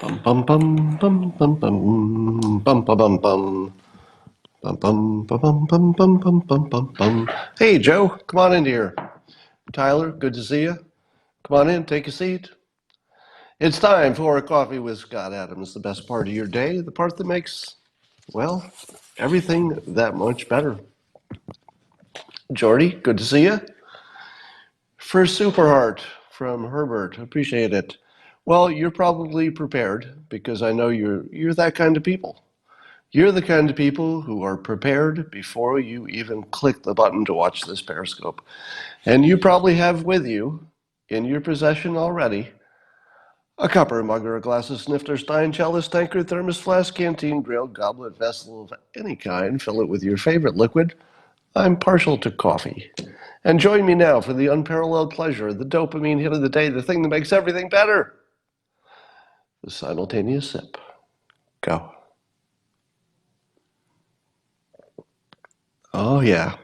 Bum bum bum bum bum bum bum bum bum bum bum bum bum bum bum bum bum bum. Hey Joe, come on in here. Tyler, good to see you. Come on in, take a seat. It's time for a coffee with Scott Adams, the best part of your day, the part that makes, well, everything that much better. Jordy, good to see you. First Super Heart from Herbert, appreciate it. Well, you're probably prepared because I know you're that kind of people. You're the kind of people who are prepared before you even click the button to watch this Periscope. And you probably have with you, in your possession already, a cupper, mug, or a glass of snifter, stein, chalice, tankard, thermos, flask, canteen, grill, goblet, vessel of any kind. Fill it with your favorite liquid. I'm partial to coffee. And join me now for the unparalleled pleasure, the dopamine hit of the day, the thing that makes everything better. The simultaneous sip. Go. Oh, yeah.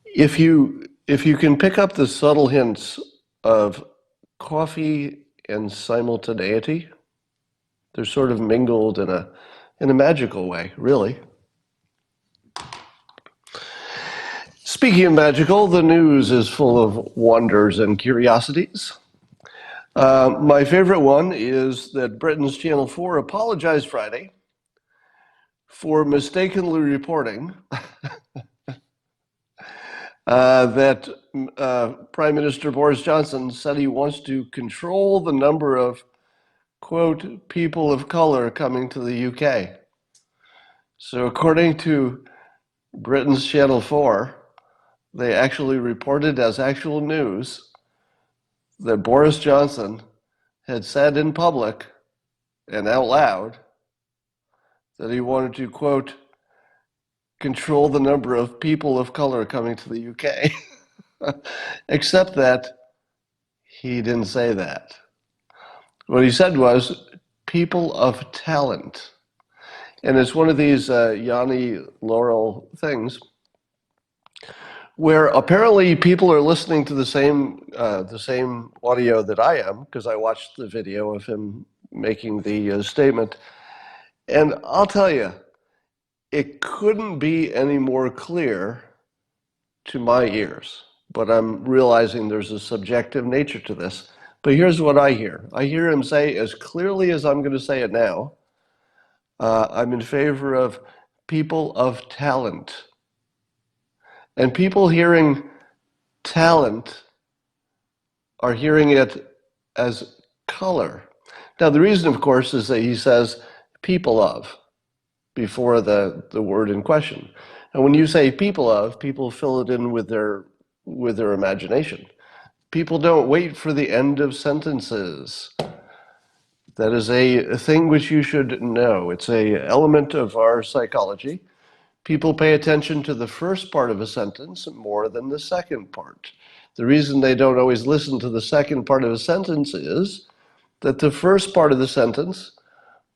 If you can pick up the subtle hints of coffee and simultaneity, they're sort of mingled in a magical way, really. Speaking of magical, the news is full of wonders and curiosities. My favorite one is that Britain's Channel 4 apologized Friday for mistakenly reporting that Prime Minister Boris Johnson said he wants to control the number of, quote, people of color coming to the UK. So according to Britain's Channel 4, they actually reported as actual news that Boris Johnson had said in public and out loud that he wanted to, quote, control the number of people of color coming to the UK. Except that he didn't say that. What he said was people of talent. And it's one of these Yanni Laurel things where apparently people are listening to the same audio that I am, because I watched the video of him making the statement. And I'll tell you, it couldn't be any more clear to my ears. But I'm realizing there's a subjective nature to this. But here's what I hear. I hear him say, as clearly as I'm going to say it now, I'm in favor of people of talent. And people hearing talent are hearing it as color. Now, the reason, of course, is that he says people of before the word in question. And when you say people of, people fill it in with their imagination. People don't wait for the end of sentences. That is a thing which you should know. It's a element of our psychology. People pay attention to the first part of a sentence more than the second part. The reason they don't always listen to the second part of a sentence is that the first part of the sentence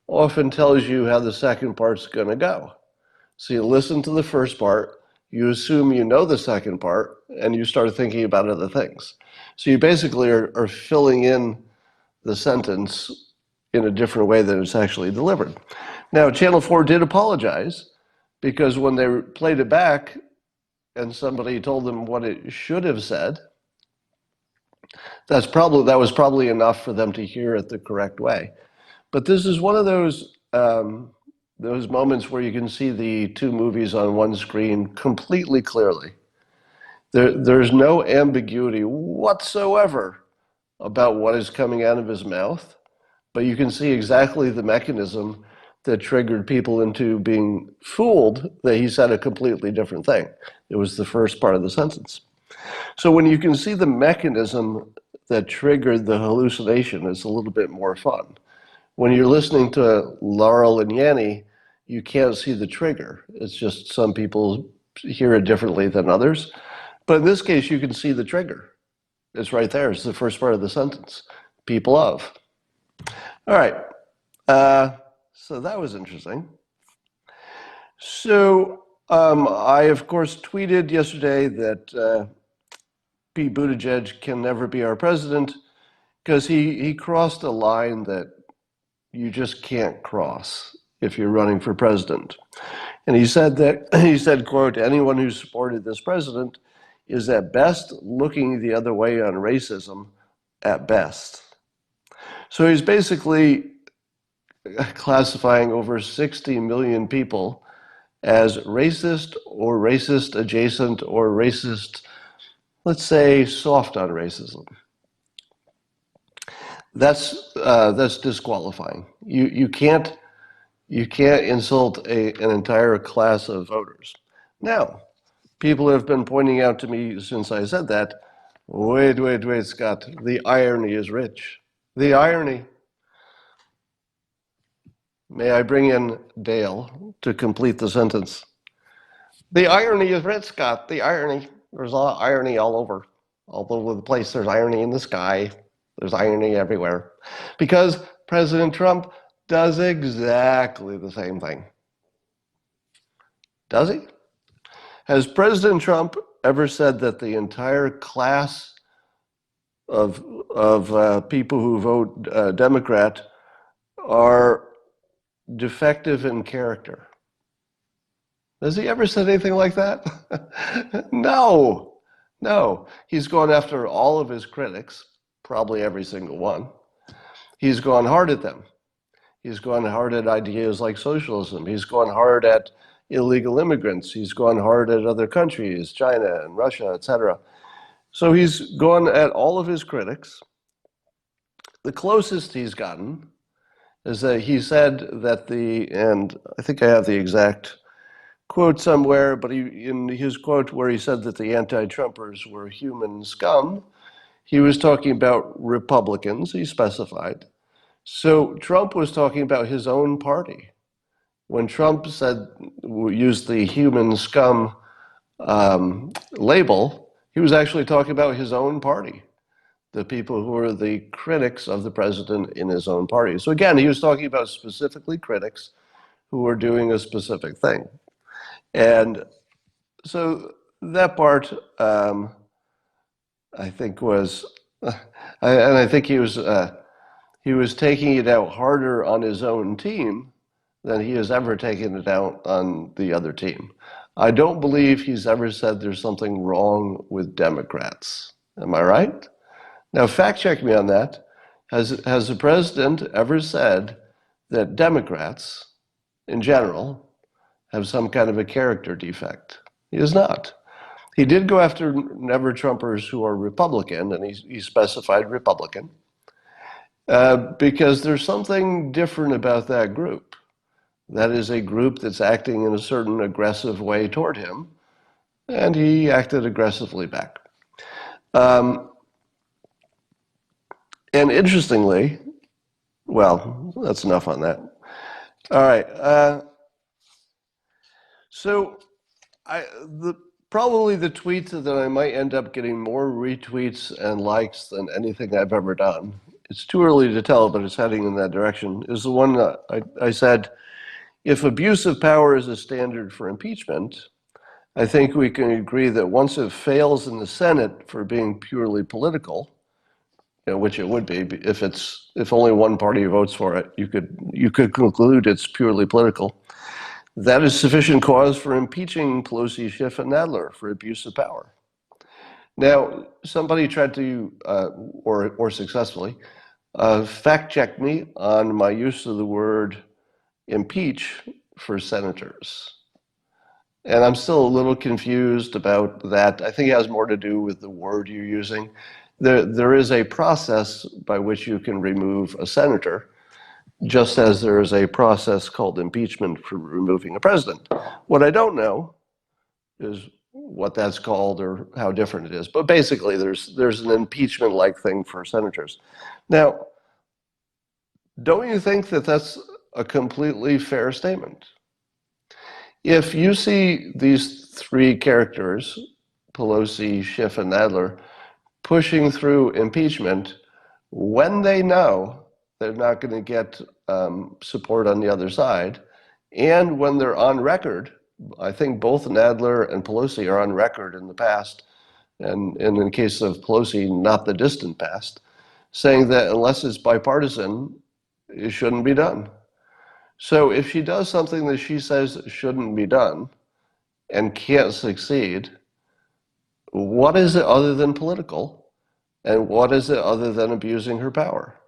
often tells you how the second part's going to go. So you listen to the first part, you assume you know the second part, and you start thinking about other things. So you basically are filling in the sentence in a different way than it's actually delivered. Now, Channel 4 did apologize, because when they played it back and somebody told them what it should have said, that was probably enough for them to hear it the correct way. But this is one of those moments where you can see the two movies on one screen completely clearly. There's no ambiguity whatsoever about what is coming out of his mouth, but you can see exactly the mechanism that triggered people into being fooled that he said a completely different thing. It was the first part of the sentence. So when you can see the mechanism that triggered the hallucination, it's a little bit more fun. When you're listening to Laurel and Yanni, you can't see the trigger. It's just some people hear it differently than others. But in this case, you can see the trigger. It's right there. It's the first part of the sentence. People of. All right. So that was interesting. So I, of course, tweeted yesterday that Pete Buttigieg can never be our president because he crossed a line that you just can't cross if you're running for president. And he said that, he said, quote, anyone who supported this president is at best looking the other way on racism, at best. So he's basically classifying over 60 million people as racist or racist adjacent or racist, let's say, soft on racism. That's disqualifying. You can't insult an entire class of voters. Now, people have been pointing out to me since I said that, wait, Scott, the irony is rich. The irony. May I bring in Dale to complete the sentence? The irony is rich, Scott. The irony. There's a lot of irony all over the place. There's irony in the sky. There's irony everywhere. Because President Trump does exactly the same thing. Does he? Has President Trump ever said that the entire class of people who vote Democrat are defective in character? Has he ever said anything like that? No. He's gone after all of his critics, probably every single one. He's gone hard at them. He's gone hard at ideas like socialism. He's gone hard at illegal immigrants. He's gone hard at other countries, China and Russia, etc. So he's gone at all of his critics. The closest he's gotten is that he said that and I think I have the exact quote somewhere, but in his quote where he said that the anti-Trumpers were human scum, he was talking about Republicans, he specified. So Trump was talking about his own party. When Trump used the human scum label, he was actually talking about his own party, the people who are the critics of the president in his own party. So again, he was talking about specifically critics who were doing a specific thing. And so that part, I think was, and I think he was taking it out harder on his own team than he has ever taken it out on the other team. I don't believe he's ever said there's something wrong with Democrats. Am I right? Now, fact check me on that. Has the president ever said that Democrats, in general, have some kind of a character defect? He has not. He did go after never-Trumpers who are Republican, and he specified Republican, because there's something different about that group. That is a group that's acting in a certain aggressive way toward him, and he acted aggressively back. And interestingly, well, that's enough on that. All right. So probably the tweet that I might end up getting more retweets and likes than anything I've ever done, it's too early to tell, but it's heading in that direction, is the one that I said, if abuse of power is a standard for impeachment, I think we can agree that once it fails in the Senate for being purely political, which it would be if only one party votes for it, you could conclude it's purely political. That is sufficient cause for impeaching Pelosi, Schiff, and Nadler for abuse of power. Now, somebody tried to, or successfully, fact check me on my use of the word impeach for senators. And I'm still a little confused about that. I think it has more to do with the word you're using. There is a process by which you can remove a senator, just as there is a process called impeachment for removing a president. What I don't know is what that's called or how different it is. But basically, there's an impeachment-like thing for senators. Now, don't you think that that's a completely fair statement? If you see these three characters, Pelosi, Schiff, and Nadler, pushing through impeachment when they know they're not going to get support on the other side, and when they're on record, I think both Nadler and Pelosi are on record in the past, and in the case of Pelosi, not the distant past, saying that unless it's bipartisan, it shouldn't be done. So if she does something that she says shouldn't be done and can't succeed, what is it other than political? And what is it other than abusing her power?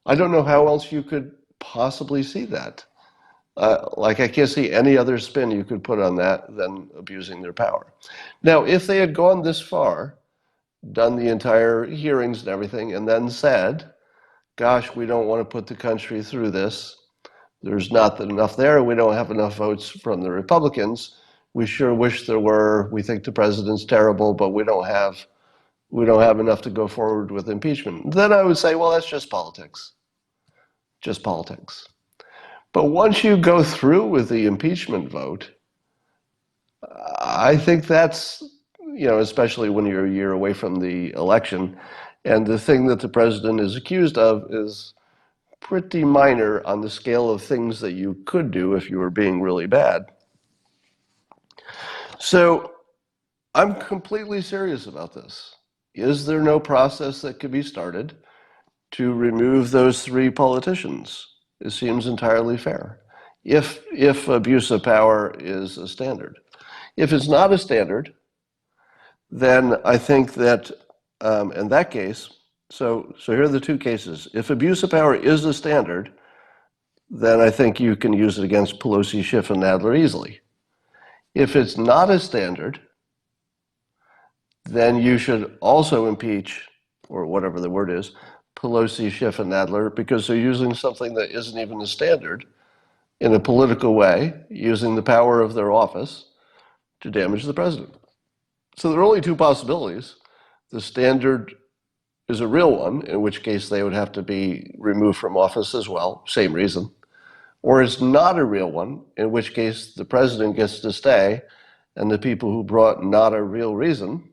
I don't know how else you could possibly see that. Like, I can't see any other spin you could put on that than abusing their power. Now, if they had gone this far, done the entire hearings and everything, and then said, gosh, we don't want to put the country through this. There's not enough there. We don't have enough votes from the Republicans. We sure wish there were. We think the president's terrible, but we don't have enough to go forward with impeachment. Then I would say, well, that's just politics. Just politics. But once you go through with the impeachment vote, I think that's, especially when you're a year away from the election, and the thing that the president is accused of is pretty minor on the scale of things that you could do if you were being really bad. So I'm completely serious about this. Is there no process that could be started to remove those three politicians? It seems entirely fair, if abuse of power is a standard. If it's not a standard, then I think that in that case, so here are the two cases. If abuse of power is a standard, then I think you can use it against Pelosi, Schiff, and Nadler easily. If it's not a standard, then you should also impeach, or whatever the word is, Pelosi, Schiff, and Nadler, because they're using something that isn't even a standard in a political way, using the power of their office to damage the president. So there are only two possibilities. The standard is a real one, in which case they would have to be removed from office as well, same reason. Or it's not a real one, in which case the president gets to stay, and the people who brought not a real reason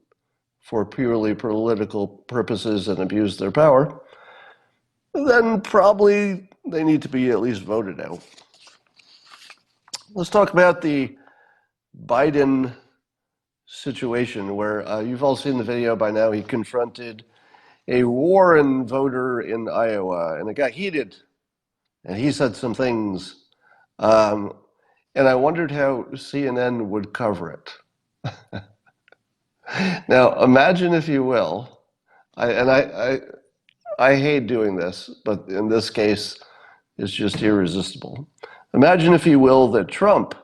for purely political purposes and abused their power, then probably they need to be at least voted out. Let's talk about the Biden situation, where you've all seen the video by now. He confronted a Warren voter in Iowa, and it got heated, and he said some things. And I wondered how CNN would cover it. Now, imagine, if you will, I hate doing this, but in this case, it's just irresistible. Imagine, if you will, that Trump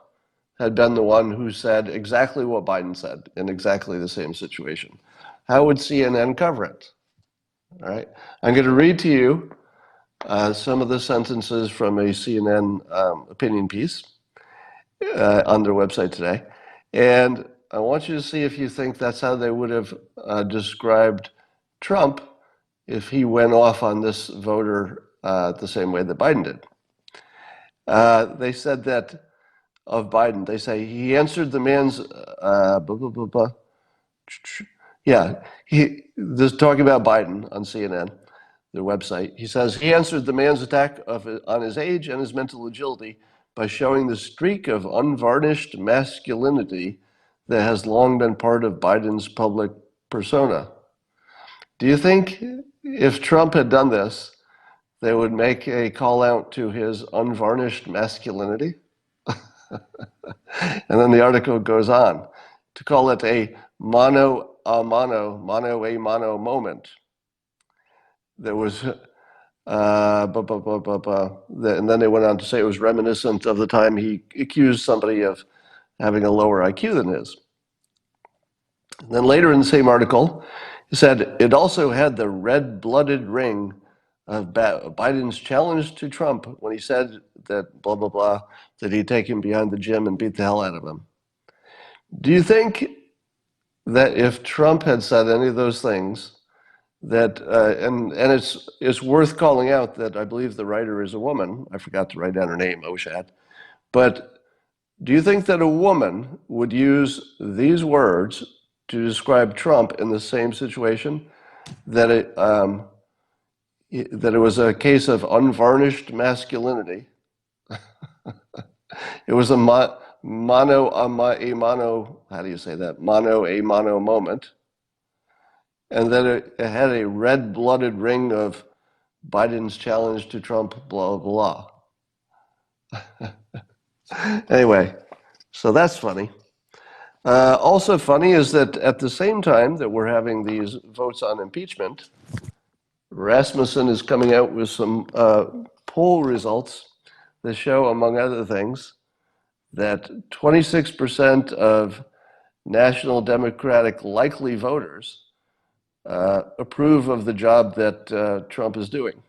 had been the one who said exactly what Biden said in exactly the same situation. How would CNN cover it? All right. I'm going to read to you some of the sentences from a CNN opinion piece on their website today. And I want you to see if you think that's how they would have described Trump if he went off on this voter the same way that Biden did. They said that of Biden, they say he answered the man's blah, blah, blah, blah. Yeah, this talking about Biden on CNN, their website. He says he answered the man's attack on his age and his mental agility by showing the streak of unvarnished masculinity that has long been part of Biden's public persona. Do you think if Trump had done this, they would make a call out to his unvarnished masculinity? And then the article goes on to call it a mano a mano moment. There was, and then they went on to say it was reminiscent of the time he accused somebody of having a lower IQ than his. And then later in the same article, he said it also had the red-blooded ring of Biden's challenge to Trump when he said that blah, blah, blah, that he'd take him behind the gym and beat the hell out of him. Do you think that if Trump had said any of those things, that and it's worth calling out that I believe the writer is a woman. I forgot to write down her name. I wish I had. But do you think that a woman would use these words to describe Trump in the same situation? That it was a case of unvarnished masculinity. It was a mano a mano. How do you say that? Mano a mano moment. And then it had a red-blooded ring of Biden's challenge to Trump, blah, blah, blah. Anyway, so that's funny. Also funny is that at the same time that we're having these votes on impeachment, Rasmussen is coming out with some poll results that show, among other things, that 26% of national Democratic likely voters approve of the job that Trump is doing.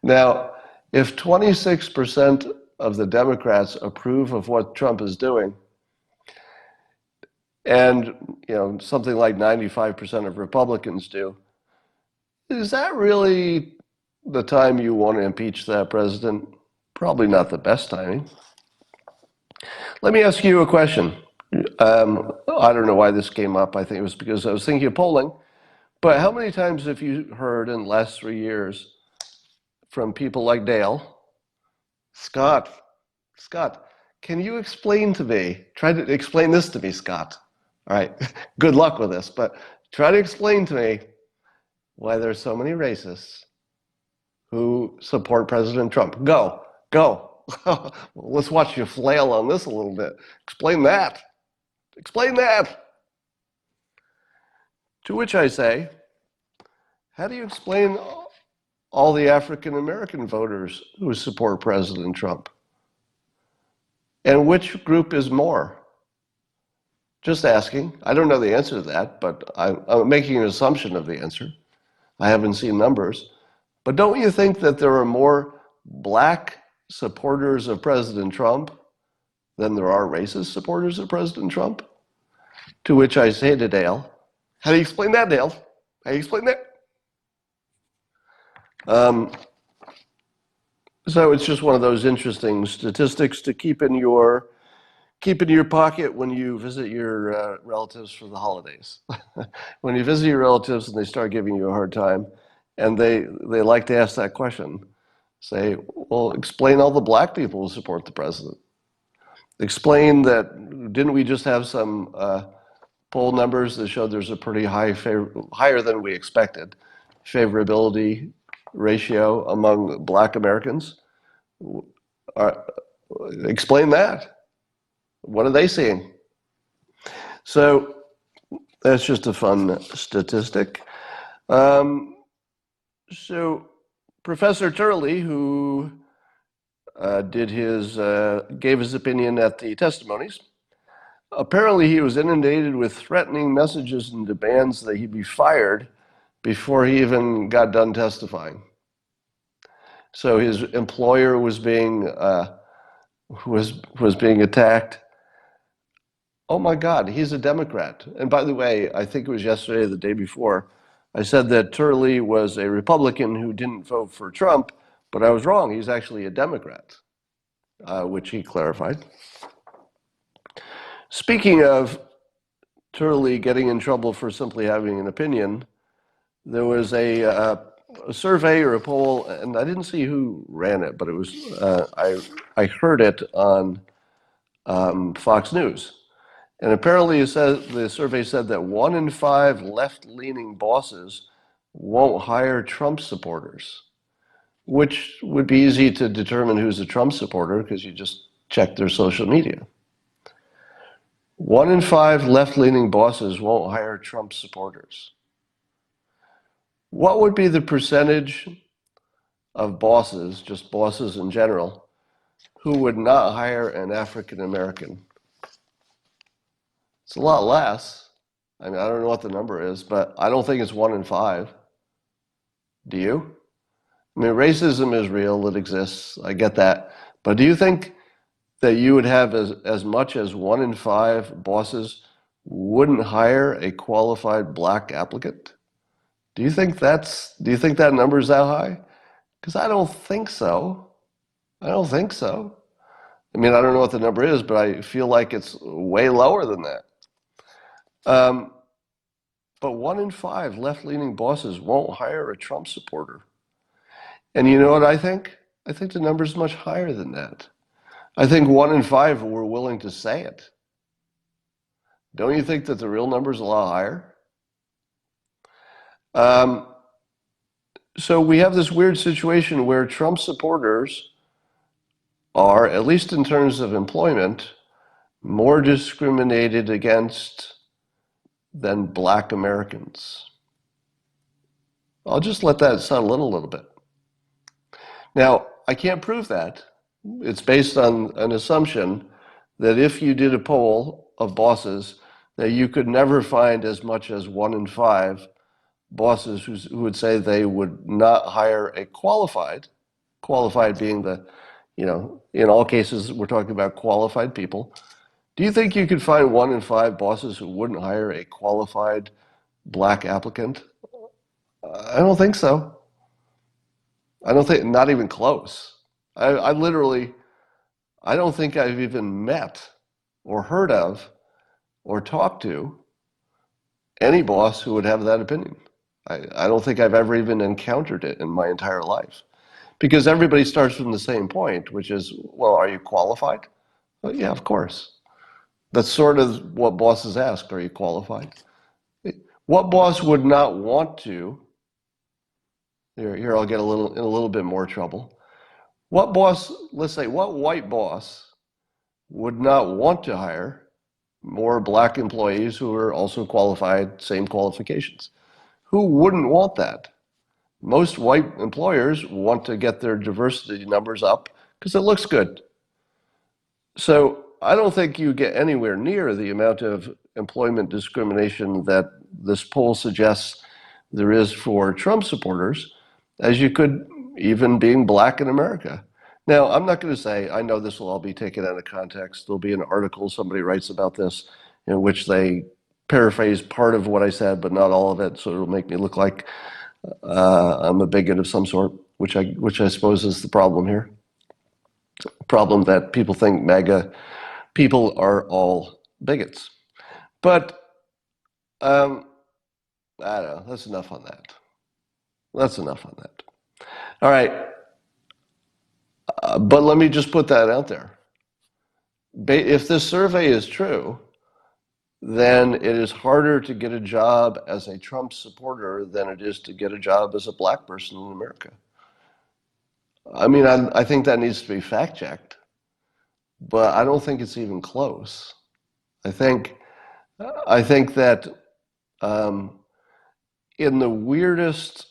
Now, if 26% of the Democrats approve of what Trump is doing, and something like 95% of Republicans do, is that really the time you want to impeach that president? Probably not the best timing. Let me ask you a question. I don't know why this came up. I think it was because I was thinking of polling. But how many times have you heard in the last 3 years from people like Dale, Scott, can you explain to me, try to explain this to me, Scott. All right, good luck with this, but try to explain to me why there's so many racists who support President Trump. Go. Let's watch you flail on this a little bit. Explain that. To which I say, how do you explain all the African American voters who support President Trump? And which group is more? Just asking. I don't know the answer to that, but I'm making an assumption of the answer. I haven't seen numbers. But don't you think that there are more black supporters of President Trump than there are racist supporters of President Trump? To which I say to Dale, how do you explain that, Dale? How do you explain that? So it's just one of those interesting statistics to keep in your pocket when you visit your relatives for the holidays. When you visit your relatives and they start giving you a hard time, and they like to ask that question, say, well, explain all the black people who support the president. Explain that, didn't we just have some poll numbers that showed there's a pretty higher than we expected favorability ratio among black Americans? Explain that. What are they seeing? So that's just a fun statistic. So Professor Turley, who gave his opinion at the testimonies, apparently he was inundated with threatening messages and demands that he be fired before he even got done testifying. So his employer was being attacked. Oh my God, he's a Democrat. And by the way, I think it was yesterday or the day before, I said that Turley was a Republican who didn't vote for Trump, but I was wrong. He's actually a Democrat, which he clarified. Speaking of Turley getting in trouble for simply having an opinion, there was a survey or a poll, and I didn't see who ran it, but it was I heard it on Fox News. And apparently the survey said that 1 in 5 left-leaning bosses won't hire Trump supporters, which would be easy to determine who's a Trump supporter because you just check their social media. 1 in 5 left-leaning bosses won't hire Trump supporters. What would be the percentage of bosses, just bosses in general, who would not hire an African American? It's a lot less. I mean, I don't know what the number is, but I don't think it's 1 in 5. Do you? I mean, racism is real, it exists, I get that. But do you think that you would have as much as 1 in 5 bosses wouldn't hire a qualified black applicant? Do you think that number is that high? Because I don't think so. I mean, I don't know what the number is, but I feel like it's way lower than that. But 1 in 5 left-leaning bosses won't hire a Trump supporter. And you know what I think? I think the number is much higher than that. I think 1 in 5 were willing to say it. Don't you think that the real number is a lot higher? So we have this weird situation where Trump supporters are, at least in terms of employment, more discriminated against than Black Americans. I'll just let that settle in a little bit. Now, I can't prove that. It's based on an assumption that if you did a poll of bosses, that you could never find as much as 1 in 5 bosses who would say they would not hire a qualified being the, in all cases, we're talking about qualified people. Do you think you could find 1 in 5 bosses who wouldn't hire a qualified Black applicant? I don't think so. I don't think, not even close. I literally, I don't think I've even met or heard of or talked to any boss who would have that opinion. I don't think I've ever even encountered it in my entire life. Because everybody starts from the same point, which is, well, are you qualified? Well, yeah, of course. That's sort of what bosses ask, are you qualified? What boss would not want to, here I'll get in a little bit more trouble. What boss, let's say, what white boss would not want to hire more Black employees who are also qualified, same qualifications? Who wouldn't want that? Most white employers want to get their diversity numbers up because it looks good. So I don't think you get anywhere near the amount of employment discrimination that this poll suggests there is for Trump supporters, as you could even being Black in America. Now, I'm not going to say, I know this will all be taken out of context. There'll be an article somebody writes about this in which they paraphrase part of what I said, but not all of it, so it'll make me look like I'm a bigot of some sort, which I suppose is the problem here. Problem that people think MAGA people are all bigots. But I don't know, that's enough on that. That's enough on that. All right, but let me just put that out there. If this survey is true, then it is harder to get a job as a Trump supporter than it is to get a job as a Black person in America. I mean, I think that needs to be fact-checked, but I don't think it's even close. I think that in the weirdest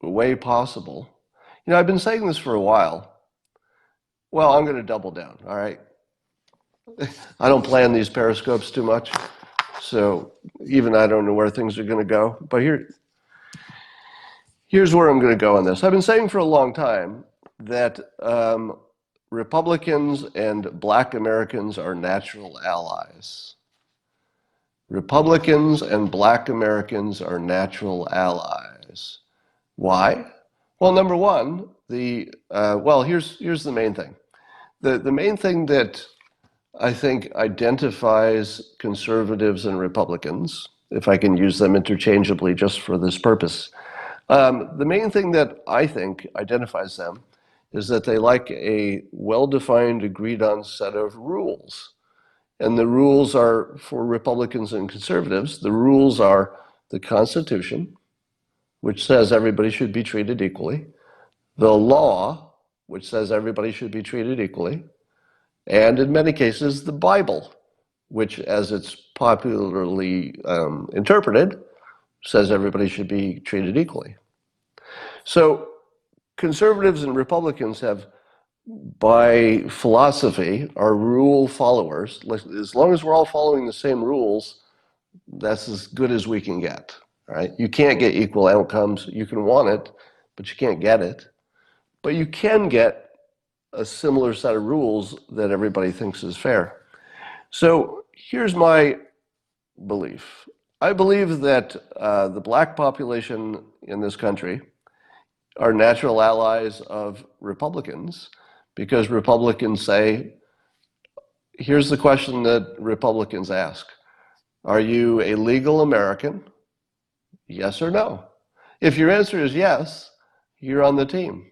way possible, I've been saying this for a while. Well, I'm going to double down, all right? I don't plan these periscopes too much, so even I don't know where things are going to go. But here's where I'm going to go on this. I've been saying for a long time that Republicans and Black Americans are natural allies. Republicans and Black Americans are natural allies. Why? Well, number one, here's the main thing. The main thing that I think identifies conservatives and Republicans, if I can use them interchangeably just for this purpose, the main thing that I think identifies them is that they like a well-defined, agreed-on set of rules. And the rules are, for Republicans and conservatives, the rules are the Constitution, which says everybody should be treated equally, the law, which says everybody should be treated equally, and in many cases, the Bible, which, as it's popularly interpreted, says everybody should be treated equally. So conservatives and Republicans have, by philosophy, are rule followers. As long as we're all following the same rules, that's as good as we can get. Right? You can't get equal outcomes. You can want it, but you can't get it. But you can get a similar set of rules that everybody thinks is fair. So here's my belief. I believe that the Black population in this country are natural allies of Republicans because Republicans say, here's the question that Republicans ask. Are you a legal American? Yes or no? If your answer is yes, you're on the team.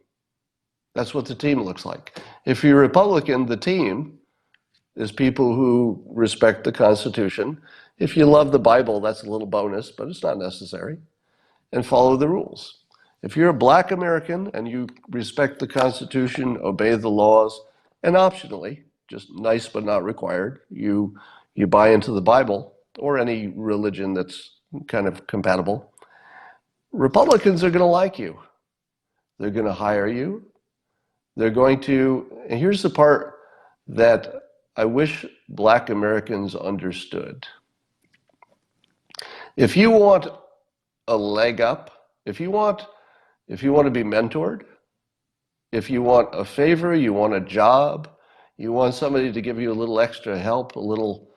That's what the team looks like. If you're Republican, the team is people who respect the Constitution. If you love the Bible, that's a little bonus, but it's not necessary. And follow the rules. If you're a black American and you respect the Constitution, obey the laws, and optionally, just nice but not required, you buy into the Bible or any religion that's kind of compatible, Republicans are going to like you. They're going to hire you. They're going to, and here's the part that I wish black Americans understood. If you want a leg up, if you want to be mentored, if you want a favor, you want a job, you want somebody to give you a little extra help, a little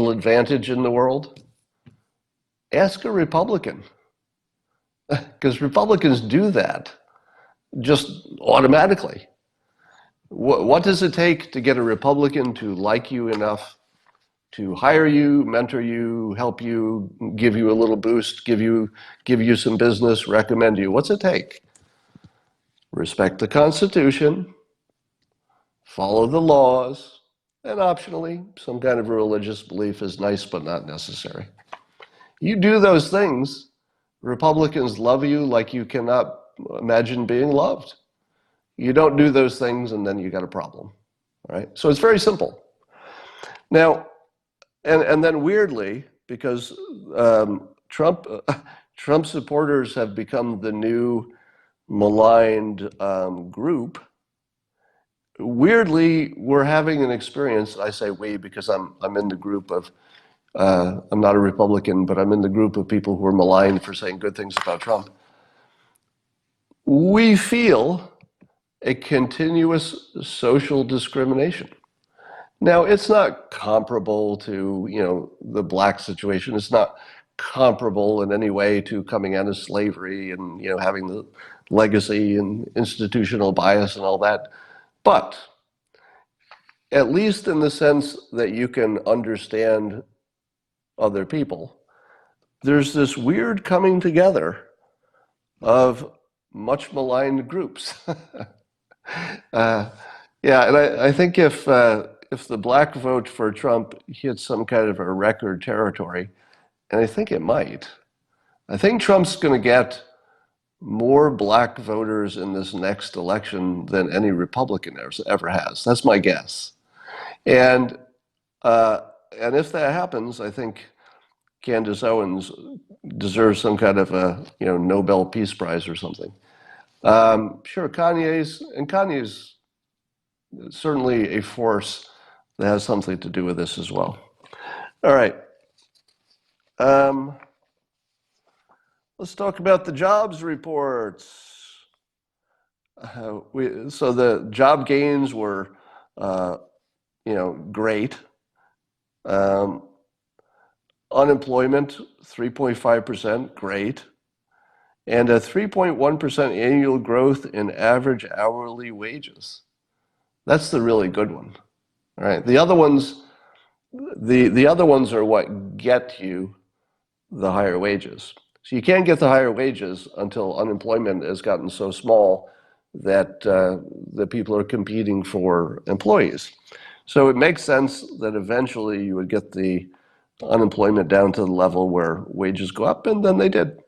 advantage in the world, ask a Republican. Because Republicans do that just automatically. What does it take to get a Republican to like you enough to hire you, mentor you, help you, give you a little boost, give you some business, recommend you? What's it take? Respect the Constitution, follow the laws, and optionally, some kind of religious belief is nice but not necessary. You do those things, Republicans love you like you cannot imagine being loved. You don't do those things, and then you got a problem. All right? So it's very simple. Now, and then weirdly, because Trump supporters have become the new maligned group, weirdly, we're having an experience. I say we because I'm in the group of, I'm not a Republican, but I'm in the group of people who are maligned for saying good things about Trump. We feel a continuous social discrimination. Now, it's not comparable to, the black situation. It's not comparable in any way to coming out of slavery and, having the legacy and institutional bias and all that. But at least in the sense that you can understand other people, there's this weird coming together of much maligned groups. Yeah, and I think if the black vote for Trump hits some kind of a record territory, and I think it might, I think Trump's going to get more black voters in this next election than any Republican ever has. That's my guess. And if that happens, I think Candace Owens deserves some kind of a Nobel Peace Prize or something. Sure, Kanye's certainly a force that has something to do with this as well. All right. Let's talk about the jobs reports. So the job gains were, great. Unemployment, 3.5%, great. And a 3.1% annual growth in average hourly wages. That's the really good one. All right. The other ones, the other ones are what get you the higher wages. So you can't get the higher wages until unemployment has gotten so small that the people are competing for employees. So it makes sense that eventually you would get the unemployment down to the level where wages go up, and then they did.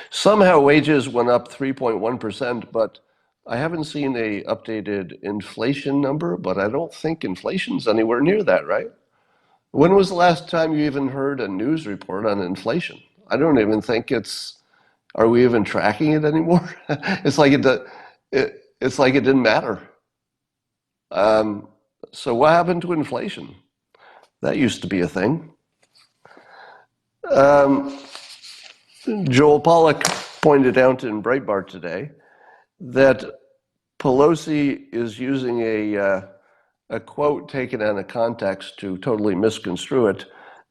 Somehow wages went up 3.1%, but I haven't seen a updated inflation number, but I don't think inflation's anywhere near that, right? When was the last time you even heard a news report on inflation? I don't even think are we even tracking it anymore? It's like it's like it didn't matter. So what happened to inflation? That used to be a thing. Joel Pollack pointed out in Breitbart today that Pelosi is using a quote taken out of context to totally misconstrue it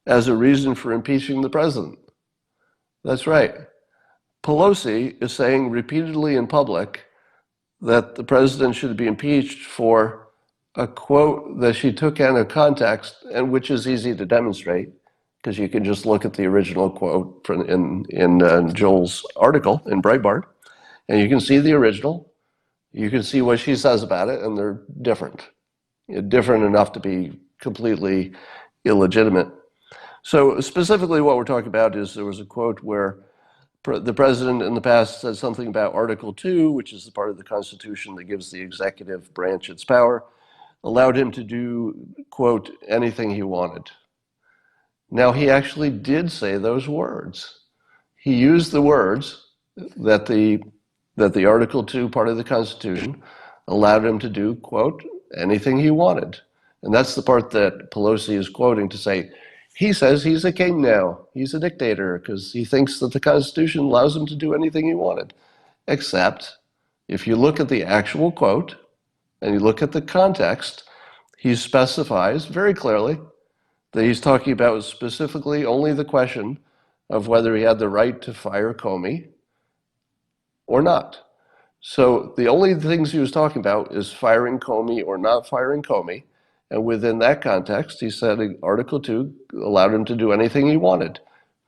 as a reason for impeaching the president. That's right. Pelosi is saying repeatedly in public that the president should be impeached for a quote that she took out of context, and which is easy to demonstrate because you can just look at the original quote in Joel's article in Breitbart, and you can see the original. You can see what she says about it, and they're different. Different enough to be completely illegitimate. So specifically what we're talking about is there was a quote where The president in the past said something about Article 2, which is the part of the Constitution that gives the executive branch its power, allowed him to do, quote, anything he wanted. Now, he actually did say those words. He used the words that the Article 2 part of the Constitution allowed him to do, quote, anything he wanted. And that's the part that Pelosi is quoting to say, he says he's a king now. He's a dictator because he thinks that the Constitution allows him to do anything he wanted. Except, if you look at the actual quote and you look at the context, he specifies very clearly that he's talking about specifically only the question of whether he had the right to fire Comey or not. So the only things he was talking about is firing Comey or not firing Comey. And within that context, he said Article 2 allowed him to do anything he wanted,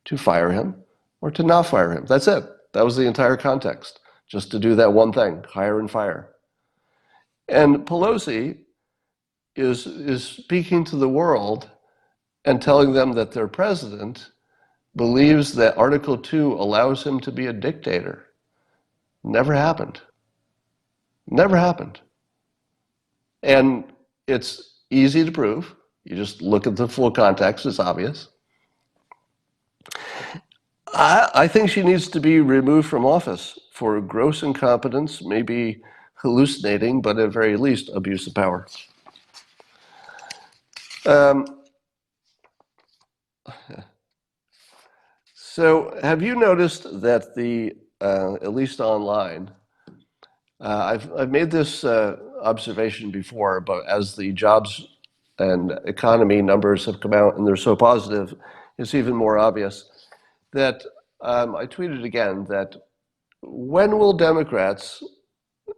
to fire him or to not fire him. That's it. That was the entire context, just to do that one thing, hire and fire. And Pelosi is speaking to the world and telling them that their president believes that Article 2 allows him to be a dictator. Never happened. Never happened. And it's easy to prove. You just look at the full context, it's obvious. I think she needs to be removed from office for gross incompetence, maybe hallucinating, but at very least abuse of power. So have you noticed that at least online, I've made this observation before, but as the jobs and economy numbers have come out and they're so positive, it's even more obvious that I tweeted again that when will Democrats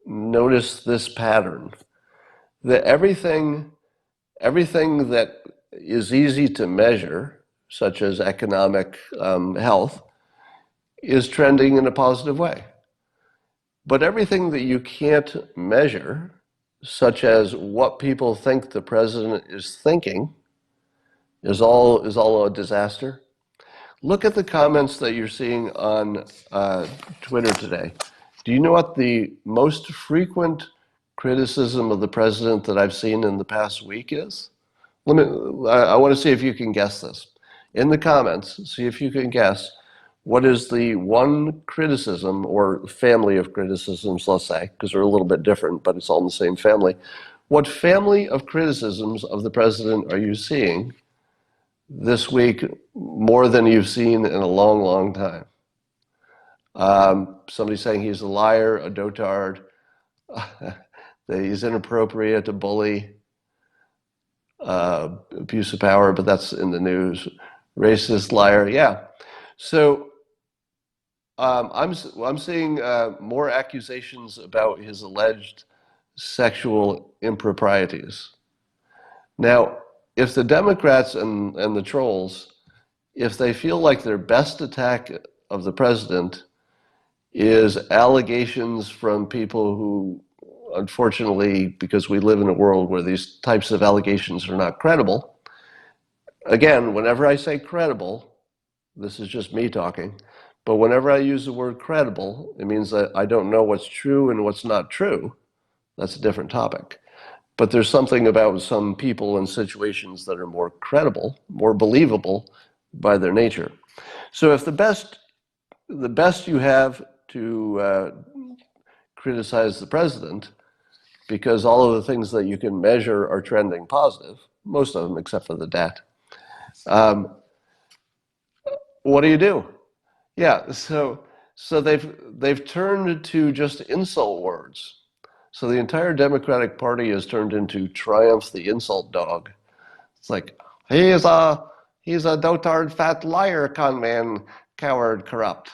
notice this pattern? That everything that is easy to measure, such as economic health, is trending in a positive way. But everything that you can't measure, such as what people think the president is thinking, is all a disaster. Look at the comments that you're seeing on Twitter today. Do you know what the most frequent criticism of the president that I've seen in the past week is? I want to see if you can guess this. In the comments, see if you can guess what is the one criticism or family of criticisms, let's say, because they're a little bit different, but it's all in the same family. What family of criticisms of the president are you seeing this week more than you've seen in a long, long time? Somebody saying he's a liar, a dotard, that he's inappropriate, a bully, abuse of power, but that's in the news, racist, liar, yeah. So I'm seeing more accusations about his alleged sexual improprieties. Now, if the Democrats and the trolls, if they feel like their best attack of the president is allegations from people who, unfortunately, because we live in a world where these types of allegations are not credible, again, whenever I say credible, this is just me talking, but whenever I use the word credible, it means that I don't know what's true and what's not true. That's a different topic. But there's something about some people and situations that are more credible, more believable by their nature. So if the best you have to criticize the president, because all of the things that you can measure are trending positive, most of them except for the debt, what do? Yeah, so they've turned to just insult words. So the entire Democratic Party has turned into Triumph the insult dog. It's like, he's a dotard, fat liar, con man, coward, corrupt.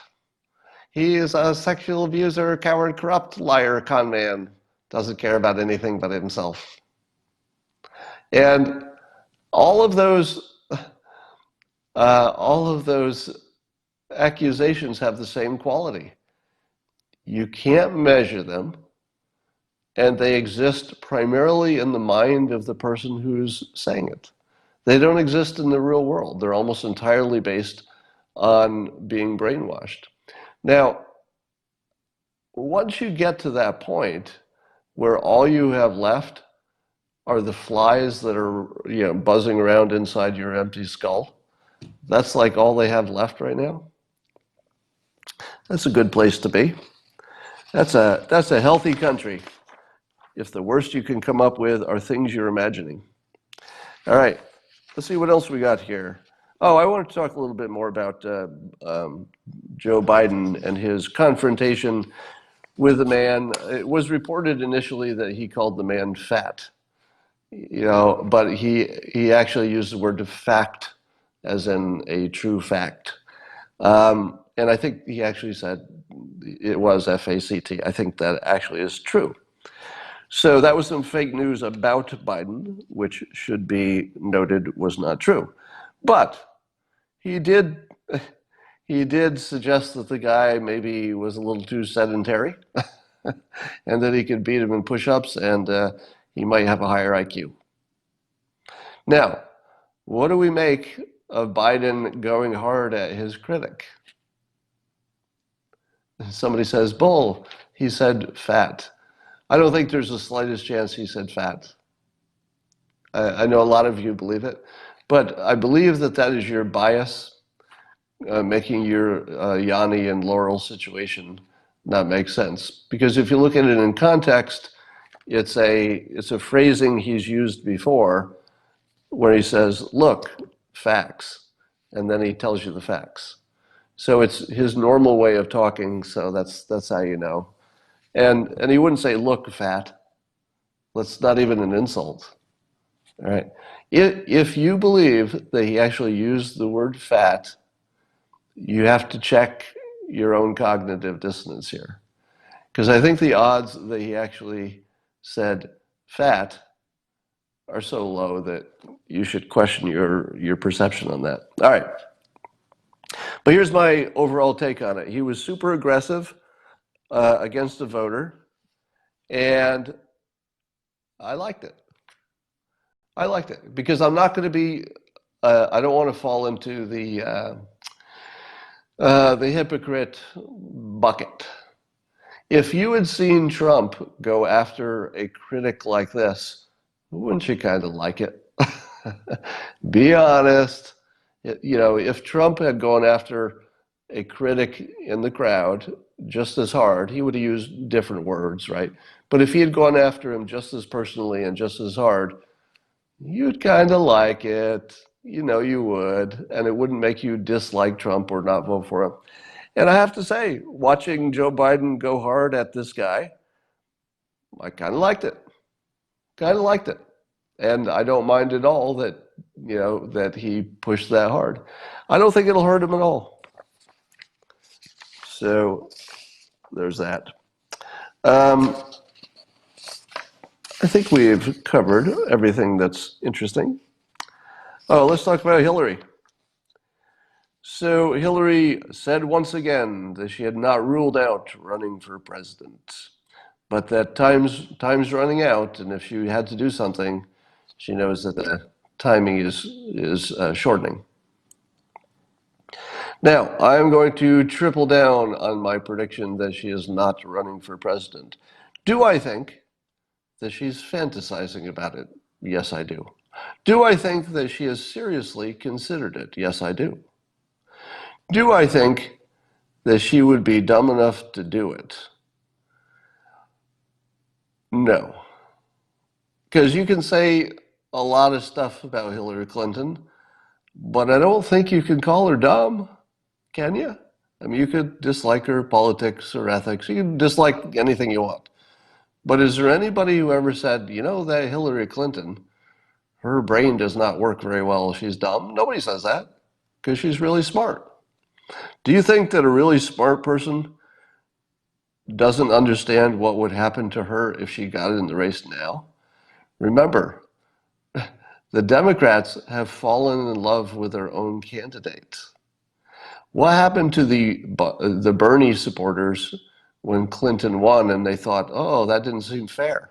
He is a sexual abuser, coward, corrupt, liar, con man. Doesn't care about anything but himself. And all of those accusations have the same quality. You can't measure them, and they exist primarily in the mind of the person who's saying it. They don't exist in the real world. They're almost entirely based on being brainwashed. Now, once you get to that point where all you have left are the flies that are, buzzing around inside your empty skull, that's like all they have left right now. That's a good place to be. That's a healthy country if the worst you can come up with are things you're imagining. All right, let's see what else we got here. Oh, I want to talk a little bit more about Joe Biden and his confrontation with the man. It was reported initially that he called the man fat, but he actually used the word fact as in a true fact. And I think he actually said it was FACT. I think that actually is true. So that was some fake news about Biden, which should be noted was not true. But he did suggest that the guy maybe was a little too sedentary and that he could beat him in push-ups and he might have a higher IQ. Now, what do we make of Biden going hard at his critic? Somebody says, bull, he said fat. I don't think there's the slightest chance he said fat. I know a lot of you believe it, but I believe that that is your bias, making your Yanni and Laurel situation not make sense. Because if you look at it in context, it's a phrasing he's used before where he says, look, facts, and then he tells you the facts. So it's his normal way of talking, so that's how you know. And he wouldn't say, look, fat. That's not even an insult. All right. If you believe that he actually used the word fat, you have to check your own cognitive dissonance here. Because I think the odds that he actually said fat are so low that you should question your perception on that. All right. But here's my overall take on it. He was super aggressive against a voter, and I liked it. I liked it because I'm not going to be. I don't want to fall into the hypocrite bucket. If you had seen Trump go after a critic like this, wouldn't you kind of like it? Be honest. If Trump had gone after a critic in the crowd just as hard, he would have used different words, right? But if he had gone after him just as personally and just as hard, you'd kind of like it. You would. And it wouldn't make you dislike Trump or not vote for him. And I have to say, watching Joe Biden go hard at this guy, I kind of liked it. Kind of liked it. And I don't mind at all that, that he pushed that hard. I don't think it'll hurt him at all. So there's that. I think we've covered everything that's interesting. Oh, let's talk about Hillary. So Hillary said once again that she had not ruled out running for president, but that time's running out, and if she had to do something, she knows that the timing is shortening. Now, I'm going to triple down on my prediction that she is not running for president. Do I think that she's fantasizing about it? Yes, I do. Do I think that she has seriously considered it? Yes, I do. Do I think that she would be dumb enough to do it? No. Because you can say a lot of stuff about Hillary Clinton, but I don't think you can call her dumb, can you? I mean, you could dislike her politics or ethics. You can dislike anything you want. But is there anybody who ever said, that Hillary Clinton, her brain does not work very well, she's dumb? Nobody says that, because she's really smart. Do you think that a really smart person doesn't understand what would happen to her if she got in the race now? Remember, the Democrats have fallen in love with their own candidate. What happened to the Bernie supporters when Clinton won and they thought, oh, that didn't seem fair?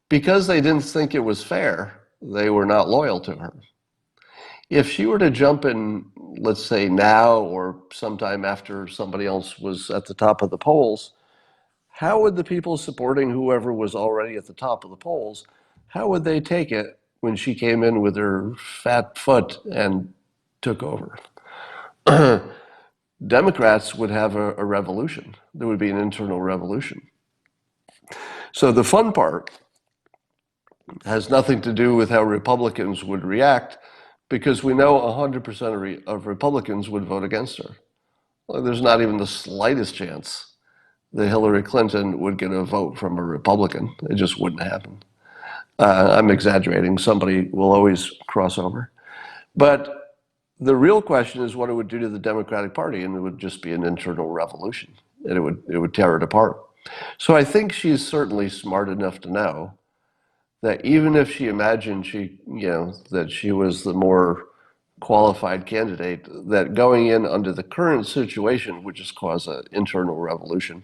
Because they didn't think it was fair, they were not loyal to her. If she were to jump in, let's say now or sometime after somebody else was at the top of the polls, how would the people supporting whoever was already at the top of the polls, how would they take it when she came in with her fat foot and took over? Democrats would have a revolution. There would be an internal revolution. So the fun part has nothing to do with how Republicans would react, because we know 100% of Republicans would vote against her. Well, there's not even the slightest chance that Hillary Clinton would get a vote from a Republican. It just wouldn't happen. I'm exaggerating. Somebody will always cross over. But the real question is what it would do to the Democratic Party, and it would just be an internal revolution, and it would tear it apart. So I think she's certainly smart enough to know that even if she imagined that she was the more qualified candidate, that going in under the current situation would just cause an internal revolution.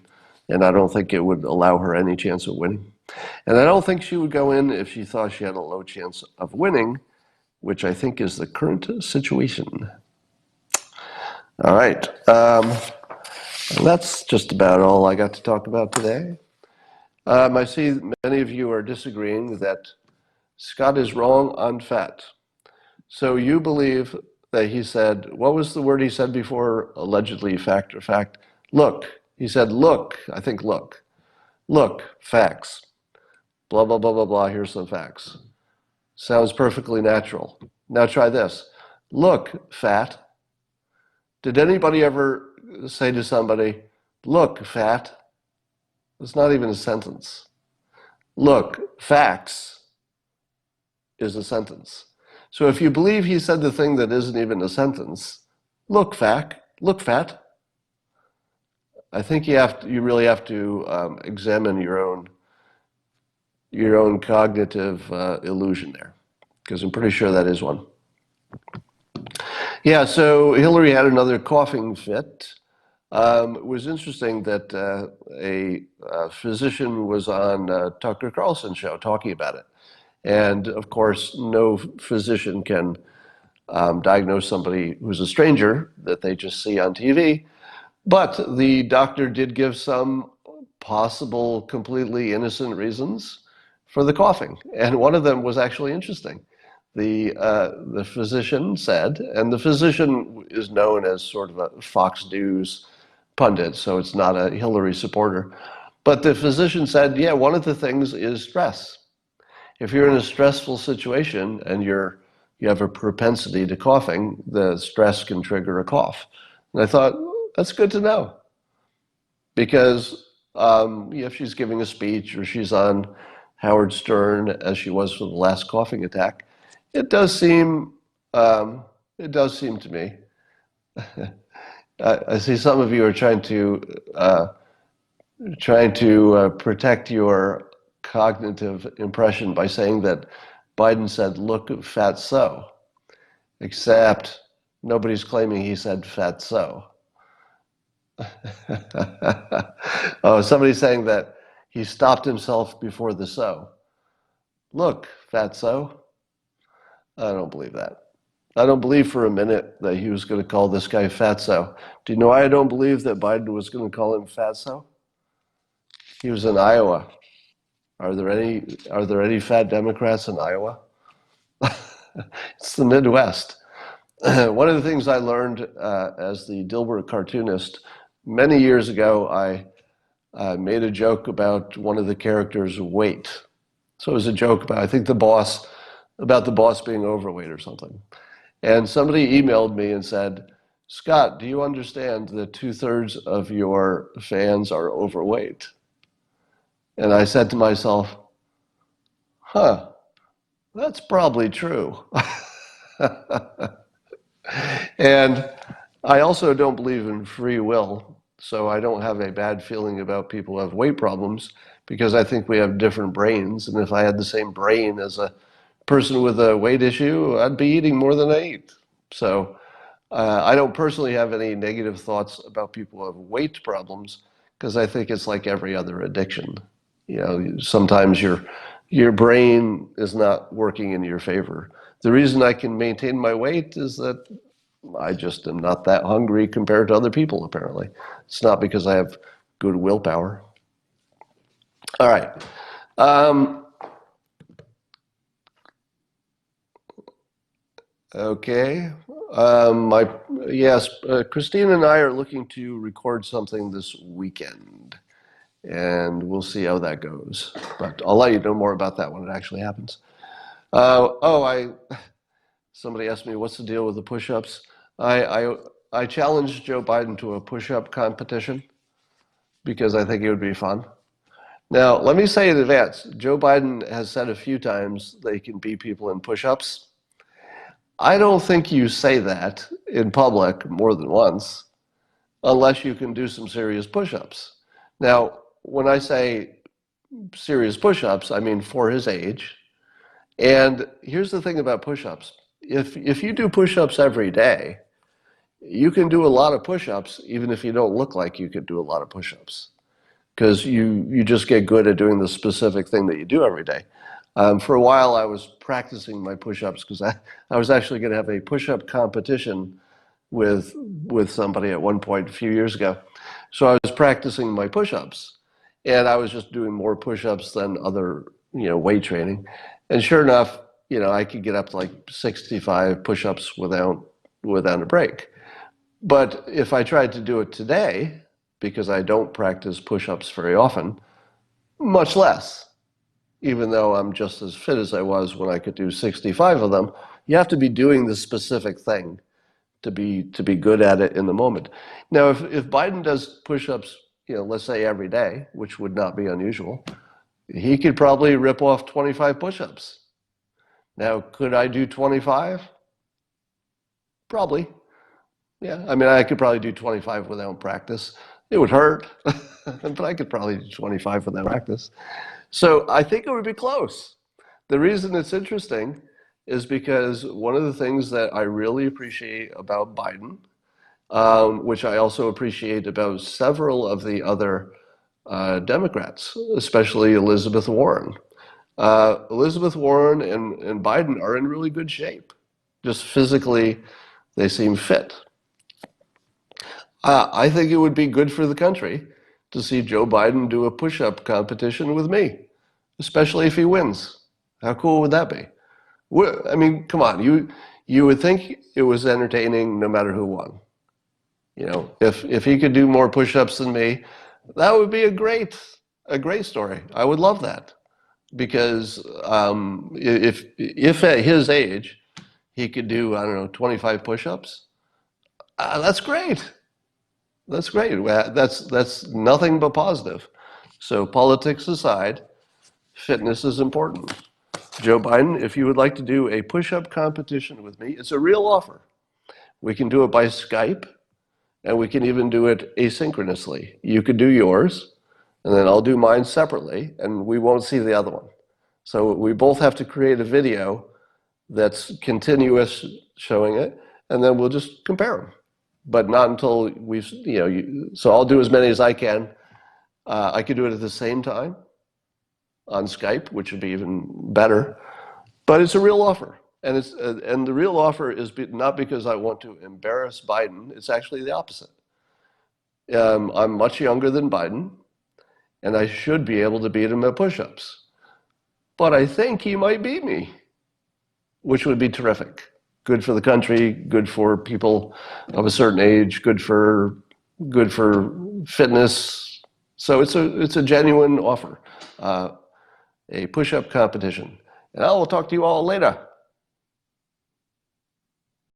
And I don't think it would allow her any chance of winning. And I don't think she would go in if she thought she had a low chance of winning, which I think is the current situation. All right. That's just about all I got to talk about today. I see many of you are disagreeing that Scott is wrong on fat. So you believe that he said, what was the word he said before, allegedly fact or fact? Look. He said, look, I think look. Look, facts. Blah, blah, blah, blah, blah, here's some facts. Sounds perfectly natural. Now try this. Look, fat. Did anybody ever say to somebody, look, fat? It's not even a sentence. Look, facts is a sentence. So if you believe he said the thing that isn't even a sentence, look, fat, I think you really have to examine your own cognitive illusion there, because I'm pretty sure that is one. Yeah, so Hillary had another coughing fit. It was interesting that a physician was on Tucker Carlson's show talking about it. And of course, no physician can diagnose somebody who's a stranger that they just see on TV. But the doctor did give some possible completely innocent reasons for the coughing. And one of them was actually interesting. The physician said, and the physician is known as sort of a Fox News pundit, so it's not a Hillary supporter. But the physician said, yeah, one of the things is stress. If you're in a stressful situation and you have a propensity to coughing, the stress can trigger a cough. And I thought, that's good to know. Because if she's giving a speech or she's on Howard Stern, as she was for the last coughing attack, it does seem to me. I see some of you are trying to protect your cognitive impression by saying that Biden said, look, fat so. Except nobody's claiming he said fat so. Oh, somebody's saying that he stopped himself before the so. Look, fat so. I don't believe that. I don't believe for a minute that he was going to call this guy fatso. Do you know why I don't believe that Biden was going to call him fatso? He was in Iowa. Are there any fat Democrats in Iowa? It's the Midwest. One of the things I learned as the Dilbert cartoonist many years ago, I made a joke about one of the characters' weight. So it was a joke about, I think, about the boss being overweight or something. And somebody emailed me and said, Scott, do you understand that 2/3 of your fans are overweight? And I said to myself, that's probably true. And I also don't believe in free will, so I don't have a bad feeling about people who have weight problems, because I think we have different brains, and if I had the same brain as a person with a weight issue, I'd be eating more than I eat. So I don't personally have any negative thoughts about people who have weight problems, because I think it's like every other addiction. Sometimes your brain is not working in your favor. The reason I can maintain my weight is that I just am not that hungry compared to other people, apparently. It's not because I have good willpower. All right. Okay. Yes, Christine and I are looking to record something this weekend, and we'll see how that goes. But I'll let you know more about that when it actually happens. Somebody asked me what's the deal with the push-ups. I challenged Joe Biden to a push-up competition because I think it would be fun. Now, let me say in advance, Joe Biden has said a few times that he can beat people in push-ups. I don't think you say that in public more than once unless you can do some serious push-ups. Now, when I say serious push-ups, I mean for his age. And here's the thing about push-ups. If you do push-ups every day, you can do a lot of push-ups even if you don't look like you could do a lot of push-ups, because you just get good at doing the specific thing that you do every day. For a while, I was practicing my push-ups because I was actually going to have a push-up competition with somebody at one point a few years ago. So I was practicing my push-ups, and I was just doing more push-ups than other weight training. And sure enough, I could get up to like 65 push-ups without a break. But if I tried to do it today, because I don't practice push-ups very often, much less. Even though I'm just as fit as I was when I could do 65 of them, you have to be doing the specific thing to be good at it in the moment. Now, if Biden does push-ups, let's say every day, which would not be unusual, he could probably rip off 25 push-ups. Now, could I do 25? Probably. Yeah, I mean, I could probably do 25 without practice. It would hurt, but I could probably do 25 without practice. So I think it would be close. The reason it's interesting is because one of the things that I really appreciate about Biden, which I also appreciate about several of the other Democrats, especially Elizabeth Warren. Elizabeth Warren and Biden are in really good shape. Just physically, they seem fit. I think it would be good for the country to see Joe Biden do a push-up competition with me, especially if he wins. How cool would that be? I mean, come on, you would think it was entertaining no matter who won. If he could do more push-ups than me, that would be a great story. I would love that, because if at his age he could do, I don't know, 25 push-ups, that's great. That's great. That's nothing but positive. So politics aside, fitness is important. Joe Biden, if you would like to do a push-up competition with me, it's a real offer. We can do it by Skype, and we can even do it asynchronously. You could do yours, and then I'll do mine separately, and we won't see the other one. So we both have to create a video that's continuous showing it, and then we'll just compare them. But not until we've, so I'll do as many as I can. I could do it at the same time on Skype, which would be even better. But it's a real offer. And the real offer is not because I want to embarrass Biden. It's actually the opposite. I'm much younger than Biden, and I should be able to beat him at push-ups. But I think he might beat me, which would be terrific. Good for the country, good for people of a certain age, good for fitness. So it's a genuine offer, a push-up competition. And I will talk to you all later.